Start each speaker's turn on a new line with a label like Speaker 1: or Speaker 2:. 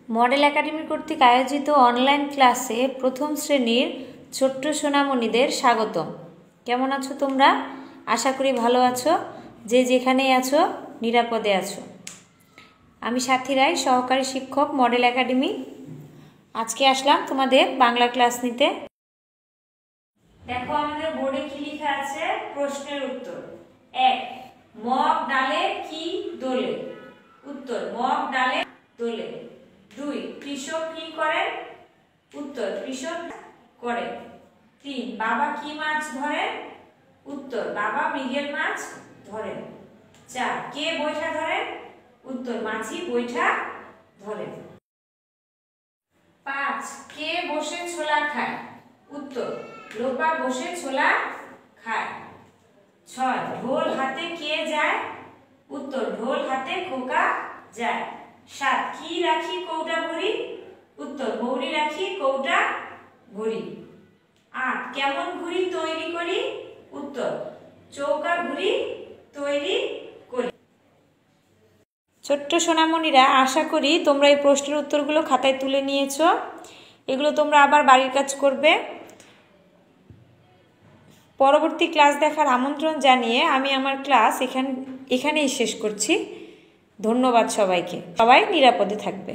Speaker 1: Model academy কর্তৃক আয়োজিত online ক্লাসে প্রথম শ্রেণীর ছোট্ট সোনামণিদের স্বাগতম। কেমন আছো তোমরা? আশা করি ভালো আছো। যে যেখানেই আছো নিরাপদে আছো। আমি সাথী রায়, সহকারী শিক্ষক, মডেল একাডেমি। আজকে আসলাম তোমাদের বাংলা ক্লাস নিতে। দেখো আমাদের বোর্ডে কি লেখা আছে? প্রশ্নের উত্তর। 1. মগ ডালে কি দোলে? উত্তর, মগ ডালে দোলে। 2. কৃষক কি করেন? উত্তর, কৃষক করে। 3. বাবা কি মাছ ধরেন? উত্তর, বাবা মৃগেল মাছ ধরেন। 4. কে বৈঠা ধরেন? উত্তর, মাছি বৈঠা ধরেন। 5. কে বসে ছোলা খায়? উত্তর, লোপা বসে ছোলা খায়। 6. ঢোল হাতে কে যায়? উত্তর, ঢোল হাতে খোকা যায়। 7. কি রাখি কৌটা ভরি? উত্তর, মৌরি রাখি কৌটা ভরি। 8. কেমন ঘুড়ি তৈরি করি? উত্তর, চৌকা ঘুড়ি তৈরি করি। ছোট্ট সোনামণিরা, আশা করি তোমরা এই প্রশ্নের উত্তরগুলো খাতায় তুলে নিয়েছো। এগুলো তোমরা আবার বাড়ির কাজ করবে। পরবর্তী ক্লাস দেখার আমন্ত্রণ জানিয়ে আমি আমার ক্লাস এখানেই শেষ করছি। ধন্যবাদ সবাইকে। সবাই নিরাপদে থাকবে।